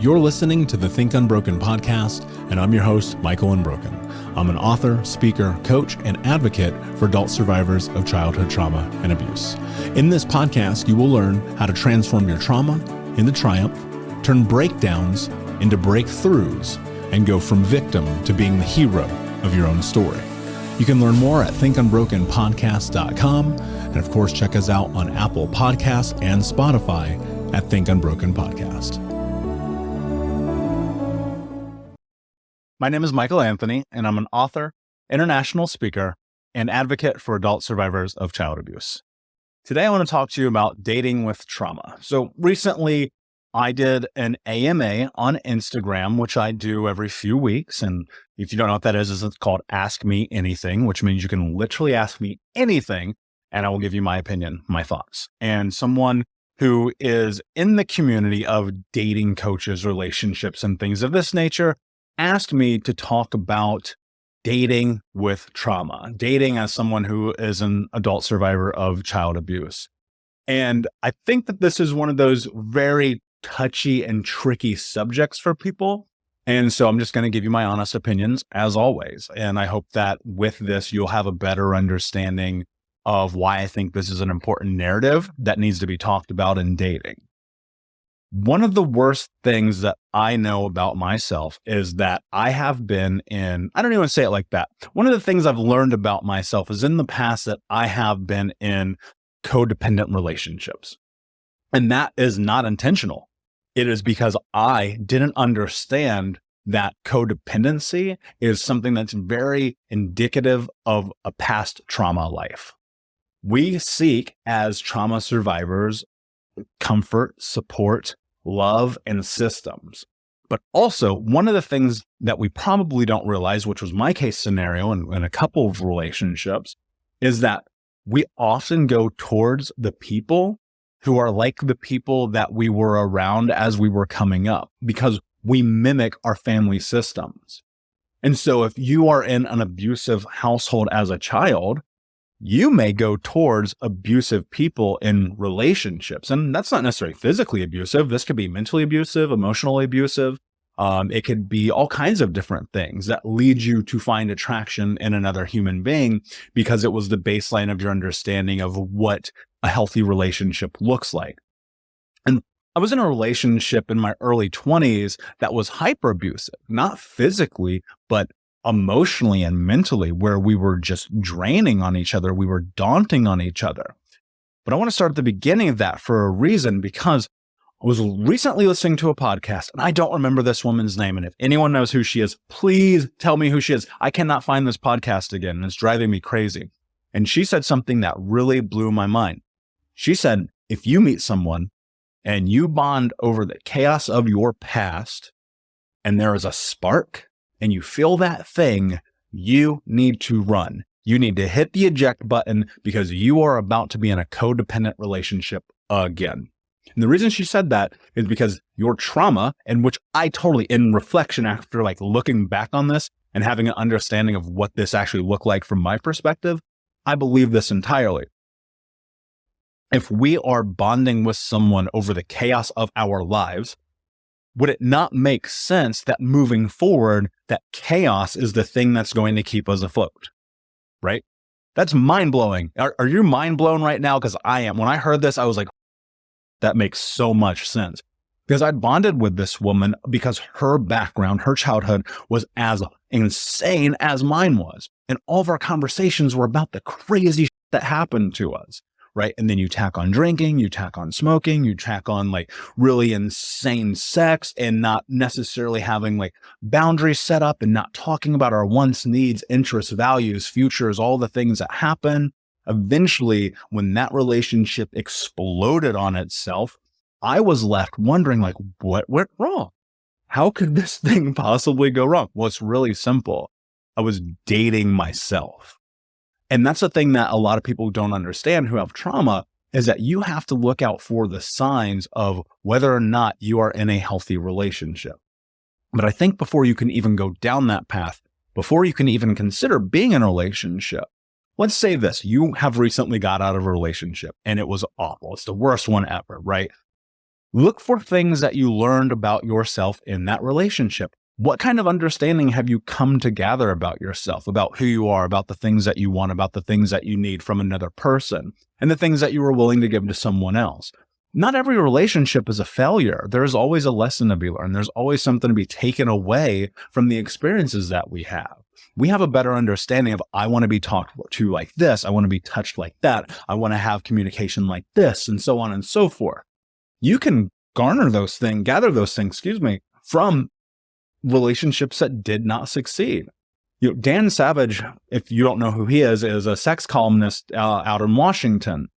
You're listening to the Think Unbroken podcast, and I'm your host, Michael Unbroken. I'm an author, speaker, coach, and advocate for adult survivors of childhood trauma and abuse. In this podcast, you will learn how to transform your trauma into triumph, turn breakdowns into breakthroughs, and go from victim to being the hero of your own story. You can learn more at thinkunbrokenpodcast.com, and of course, check us out on Apple Podcasts and Spotify at Think Unbroken Podcast. My name is Michael Anthony, and I'm an author, international speaker, and advocate for adult survivors of child abuse. Today, I want to talk to you about dating with trauma. So recently, I did an AMA on Instagram, which I do every few weeks. And if you don't know what that is it's called Ask Me Anything, which means you can literally ask me anything, and I will give you my opinion, my thoughts. And someone who is in the community of dating coaches, relationships, and things of this nature asked me to talk about dating with trauma, dating as someone who is an adult survivor of child abuse. And I think that this is one of those very touchy and tricky subjects for people. And so I'm just going to give you my honest opinions as always. And I hope that with this, you'll have a better understanding of why I think this is an important narrative that needs to be talked about in dating. One of the worst things that I know about myself is that I have been in, I don't even say it like that. One of the things I've learned about myself is in the past that I have been in codependent relationships. And that is not intentional. It is because I didn't understand that codependency is something that's very indicative of a past trauma life. We seek, as trauma survivors, comfort, support, love, and systems. But also, one of the things that we probably don't realize, which was my case scenario in a couple of relationships, is that we often go towards the people who are like the people that we were around as we were coming up, because we mimic our family systems. And so if you are in an abusive household as a child, you may go towards abusive people in relationships. And that's not necessarily physically abusive. This could be mentally abusive, emotionally abusive. It could be all kinds of different things that lead you to find attraction in another human being because it was the baseline of your understanding of what a healthy relationship looks like. And I was in a relationship in my early 20s that was hyper abusive, not physically, but emotionally and mentally, where we were just draining on each other. We were daunting on each other. But I want to start at the beginning of that for a reason, because I was recently listening to a podcast and I don't remember this woman's name. And if anyone knows who she is, please tell me who she is. I cannot find this podcast again and it's driving me crazy. And she said something that really blew my mind. She said, if you meet someone and you bond over the chaos of your past and there is a spark, and you feel that thing, you need to run. You need to hit the eject button because you are about to be in a codependent relationship again. And the reason she said that is because your trauma, and which I totally, in reflection after like looking back on this and having an understanding of what this actually looked like from my perspective, I believe this entirely. If we are bonding with someone over the chaos of our lives, would it not make sense that moving forward, that chaos is the thing that's going to keep us afloat, right? That's mind-blowing. Are you mind-blown right now? Because I am. When I heard this, I was like, that makes so much sense. Because I bonded with this woman because her background, her childhood was as insane as mine was. And all of our conversations were about the crazy shit that happened to us. Right. And then you tack on drinking, you tack on smoking, you tack on like really insane sex and not necessarily having like boundaries set up and not talking about our wants, needs, interests, values, futures, all the things that happen. Eventually, when that relationship exploded on itself, I was left wondering like, what went wrong? How could this thing possibly go wrong? Well, it's really simple. I was dating myself. And that's the thing that a lot of people don't understand who have trauma, is that you have to look out for the signs of whether or not you are in a healthy relationship. But I think before you can even go down that path, before you can even consider being in a relationship, let's say this, you have recently got out of a relationship and it was awful. It's the worst one ever, right? Look for things that you learned about yourself in that relationship. What kind of understanding have you come to gather about yourself, about who you are, about the things that you want, about the things that you need from another person, and the things that you were willing to give to someone else? Not every relationship is a failure. There's always a lesson to be learned. There's always something to be taken away from the experiences that we have. We have a better understanding of, I want to be talked to like this. I want to be touched like that. I want to have communication like this, and so on and so forth. You can gather those things, from relationships that did not succeed. Dan Savage, if you don't know who he is a sex columnist out in Washington.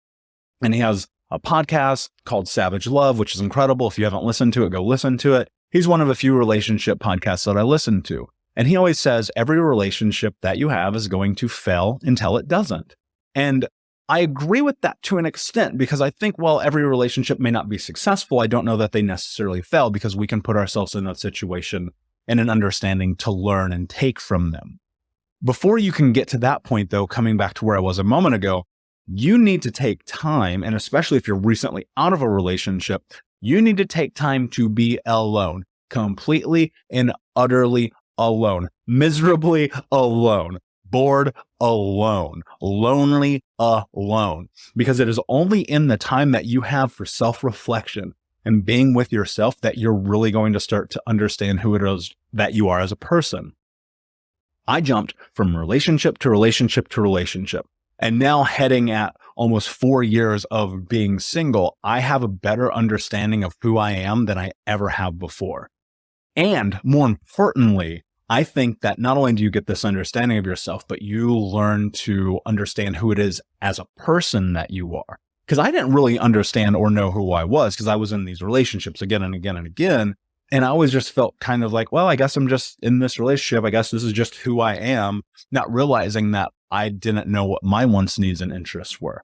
And he has a podcast called Savage Love, which is incredible. If you haven't listened to it, go listen to it. He's one of a few relationship podcasts that I listen to. And he always says every relationship that you have is going to fail until it doesn't. And I agree with that to an extent, because I think while every relationship may not be successful, I don't know that they necessarily fail, because we can put ourselves in that situation and an understanding to learn and take from them. Before you can get to that point, though, coming back to where I was a moment ago, you need to take time, and especially if you're recently out of a relationship, you need to take time to be alone, completely and utterly alone, miserably alone, bored alone, lonely alone, because it is only in the time that you have for self-reflection and being with yourself that you're really going to start to understand who it is that you are as a person. I jumped from relationship to relationship to relationship, and now heading at almost 4 years of being single, I have a better understanding of who I am than I ever have before. And more importantly, I think that not only do you get this understanding of yourself, but you learn to understand who it is as a person that you are. Because I didn't really understand or know who I was, because I was in these relationships again and again and again. And I always just felt kind of like, well, I guess I'm just in this relationship. I guess this is just who I am, not realizing that I didn't know what my wants, needs, and interests were.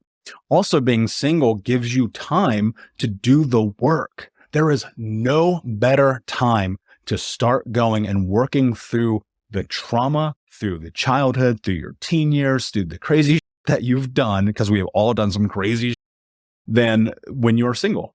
Also, being single gives you time to do the work. There is no better time to start going and working through the trauma, through the childhood, through your teen years, through the crazy that you've done, because we have all done some crazy than when you're single.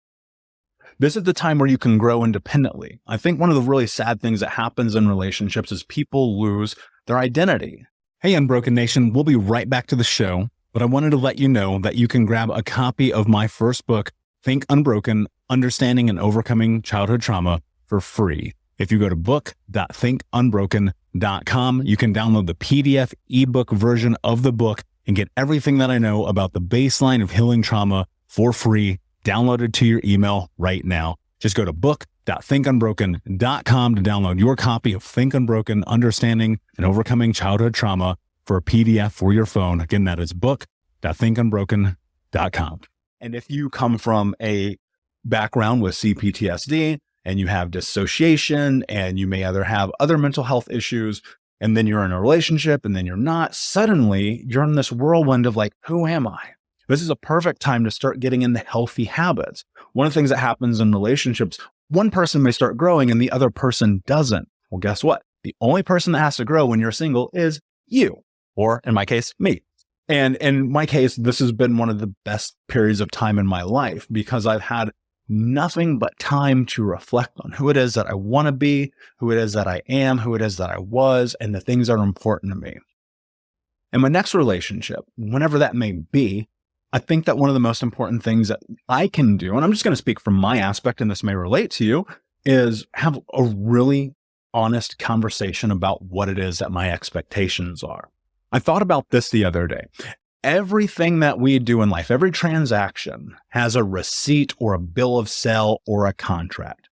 This is the time where you can grow independently. I think one of the really sad things that happens in relationships is people lose their identity. Hey, Unbroken Nation, we'll be right back to the show, but I wanted to let you know that you can grab a copy of my first book, Think Unbroken, Understanding and Overcoming Childhood Trauma, for free. If you go to book.thinkunbroken.com, you can download the PDF ebook version of the book and get everything that I know about the baseline of healing trauma for free, downloaded to your email right now. Just go to book.thinkunbroken.com to download your copy of Think Unbroken, Understanding and Overcoming Childhood Trauma for a PDF for your phone. Again, that is book.thinkunbroken.com. And if you come from a background with cptsd, and you have dissociation, and you may either have other mental health issues, and then you're in a relationship, and then you're not, suddenly you're in this whirlwind of like, who am I? This is a perfect time to start getting into healthy habits. One of the things that happens in relationships, one person may start growing and the other person doesn't. Well, guess what? The only person that has to grow when you're single is you, or in my case, me. And in my case, this has been one of the best periods of time in my life, because I've had nothing but time to reflect on who it is that I want to be, who it is that I am, who it is that I was, and the things that are important to me. In my next relationship, whenever that may be, I think that one of the most important things that I can do, and I'm just going to speak from my aspect, and this may relate to you, is have a really honest conversation about what it is that my expectations are. I thought about this the other day. Everything that we do in life, every transaction has a receipt or a bill of sale or a contract.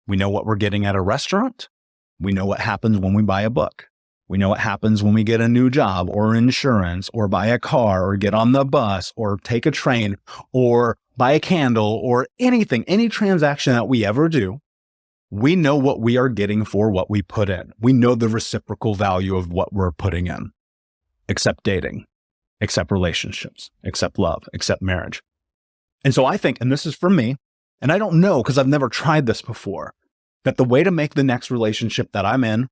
We know what we're getting at a restaurant. We know what happens when we buy a book. We know what happens when we get a new job or insurance or buy a car or get on the bus or take a train or buy a candle or anything, any transaction that we ever do. We know what we are getting for what we put in. We know the reciprocal value of what we're putting in, except dating, except relationships, except love, except marriage. And so I think, and this is for me, and I don't know because I've never tried this before, that the way to make the next relationship that I'm in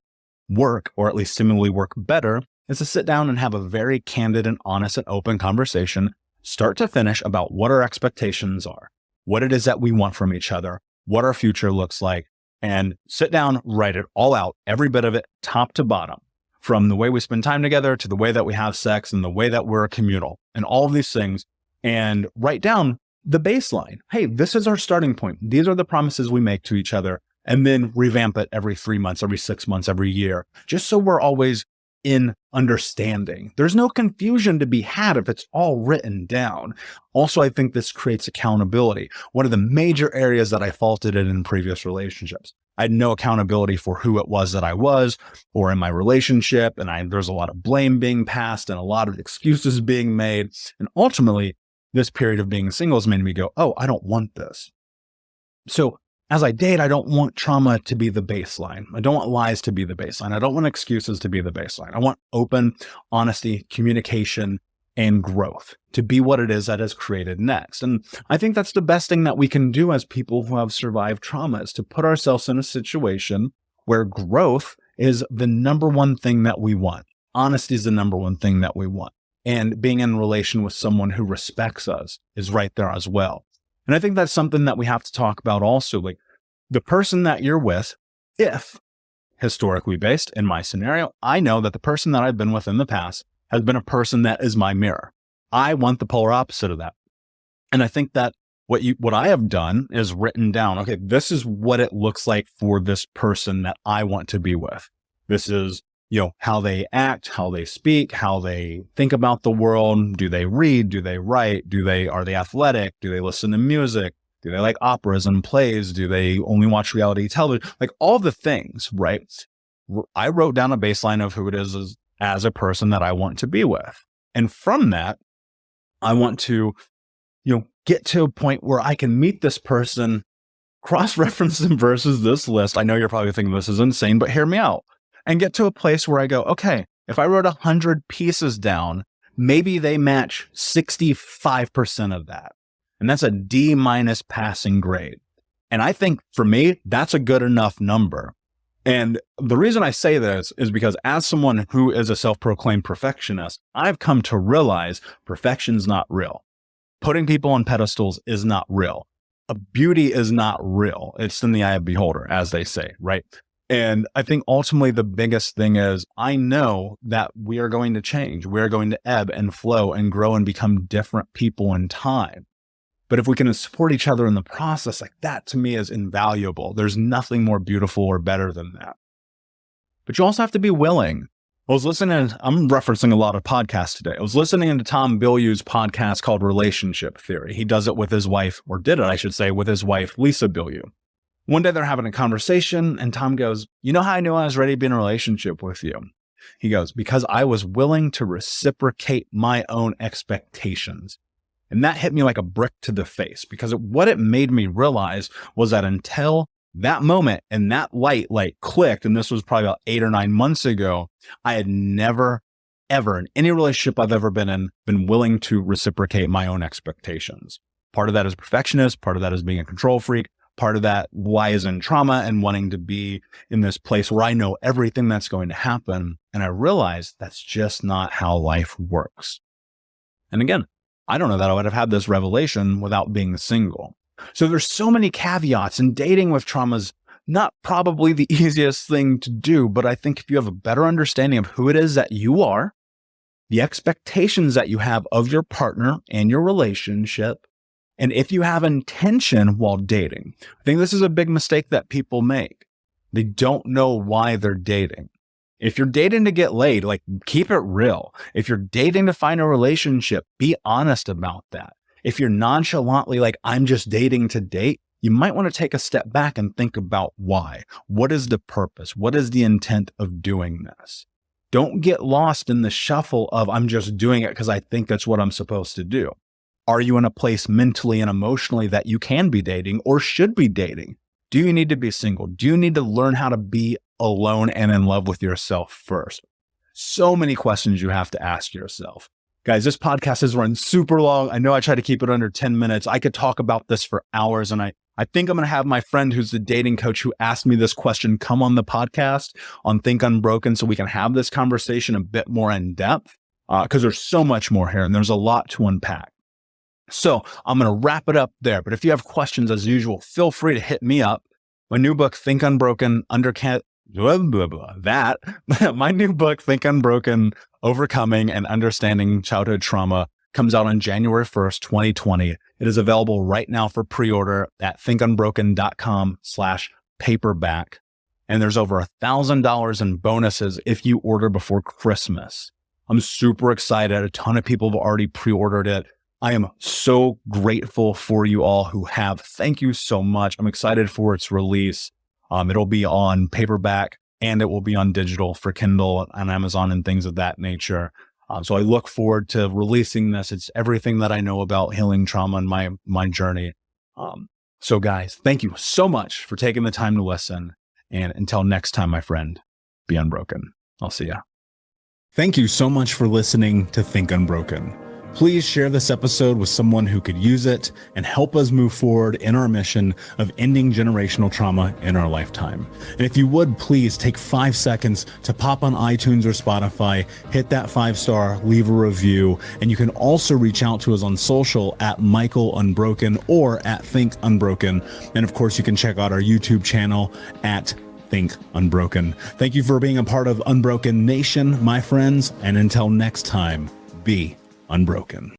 work, or at least seemingly work better, is to sit down and have a very candid and honest and open conversation, start to finish, about what our expectations are. what it is that we want from each other, what our future looks like, and sit down, write it all out, every bit of it, top to bottom, from the way we spend time together to the way that we have sex and the way that we're communal and all of these things, and write down the baseline. Hey, this is our starting point. These are the promises we make to each other, and then revamp it every 3 months, every 6 months, every year, just so we're always in understanding. There's no confusion to be had if it's all written down. Also, I think this creates accountability. One of the major areas that I faulted in previous relationships, I had no accountability for who it was that I was or in my relationship. And there's a lot of blame being passed and a lot of excuses being made. And ultimately, this period of being single has made me go, oh, I don't want this. So as I date, I don't want trauma to be the baseline. I don't want lies to be the baseline. I don't want excuses to be the baseline. I want open, honesty, communication, and growth to be what it is that is created next. And I think that's the best thing that we can do as people who have survived trauma, is to put ourselves in a situation where growth is the number one thing that we want. Honesty is the number one thing that we want. And being in a relation with someone who respects us is right there as well. And I think that's something that we have to talk about also. Like, the person that you're with, if historically based in my scenario, I know that the person that I've been with in the past has been a person that is my mirror. I want the polar opposite of that. And I think that what I have done is written down, okay, this is what it looks like for this person that I want to be with. This is, how they act, how they speak, how they think about the world. Do they read? Do they write? Are they athletic? Do they listen to music? Do they like operas and plays? Do they only watch reality television? Like all the things, right? I wrote down a baseline of who it is as a person that I want to be with. And from that, I want to, get to a point where I can meet this person, cross-reference them versus this list. I know you're probably thinking this is insane, but hear me out. And get to a place where I go, okay, if I wrote 100 pieces down, maybe they match 65% of that. And that's a D- passing grade. And I think for me, that's a good enough number. And the reason I say this is because as someone who is a self-proclaimed perfectionist, I've come to realize perfection's not real. Putting people on pedestals is not real. Beauty is not real. It's in the eye of the beholder, as they say, right? And I think ultimately the biggest thing is I know that we are going to change. We are going to ebb and flow and grow and become different people in time. But if we can support each other in the process, like that to me is invaluable. There's nothing more beautiful or better than that. But you also have to be willing. I'm referencing a lot of podcasts today. I was listening to Tom Bilyeu's podcast called Relationship Theory. He does it with his wife, or did it, I should say, with his wife, Lisa Bilyeu. One day they're having a conversation and Tom goes, you know how I knew I was ready to be in a relationship with you? He goes, because I was willing to reciprocate my own expectations. And that hit me like a brick to the face, because what it made me realize was that until that moment and that light clicked, and this was probably about 8 or 9 months ago, I had never, ever in any relationship I've ever been willing to reciprocate my own expectations. Part of that is perfectionist. Part of that is being a control freak. Part of that lies in trauma and wanting to be in this place where I know everything that's going to happen. And I realized that's just not how life works. And again, I don't know that I would have had this revelation without being single. So there's so many caveats, and dating with trauma is not probably the easiest thing to do. But I think if you have a better understanding of who it is that you are, the expectations that you have of your partner and your relationship, and if you have intention while dating, I think this is a big mistake that people make. They don't know why they're dating. If you're dating to get laid, keep it real. If you're dating to find a relationship, be honest about that. If you're nonchalantly I'm just dating to date, you might want to take a step back and think about why. What is the purpose? What is the intent of doing this? Don't get lost in the shuffle of I'm just doing it because I think that's what I'm supposed to do. Are you in a place mentally and emotionally that you can be dating or should be dating? Do you need to be single? Do you need to learn how to be alone and in love with yourself first? So many questions you have to ask yourself. Guys, this podcast has run super long. I know I try to keep it under 10 minutes. I could talk about this for hours. And I think I'm going to have my friend who's the dating coach who asked me this question come on the podcast on Think Unbroken so we can have this conversation a bit more in depth because there's so much more here and there's a lot to unpack. So I'm going to wrap it up there. But if you have questions, as usual, feel free to hit me up. My new book, Think Unbroken, My new book, Think Unbroken, Overcoming and Understanding Childhood Trauma, comes out on January 1st, 2020. It is available right now for pre-order at thinkunbroken.com/paperback. And there's over $1,000 in bonuses if you order before Christmas. I'm super excited. A ton of people have already pre-ordered it. I am so grateful for you all who have. Thank you so much. I'm excited for its release. It'll be on paperback and it will be on digital for Kindle and Amazon and things of that nature. So I look forward to releasing this. It's everything that I know about healing trauma and my journey. So guys, thank you so much for taking the time to listen. And until next time, my friend, be unbroken. I'll see ya. Thank you so much for listening to Think Unbroken. Please share this episode with someone who could use it and help us move forward in our mission of ending generational trauma in our lifetime. And if you would, please take 5 seconds to pop on iTunes or Spotify, hit that 5-star, leave a review, and you can also reach out to us on social at Michael Unbroken or at Think Unbroken. And of course, you can check out our YouTube channel at Think Unbroken. Thank you for being a part of Unbroken Nation, my friends, and until next time, be unbroken.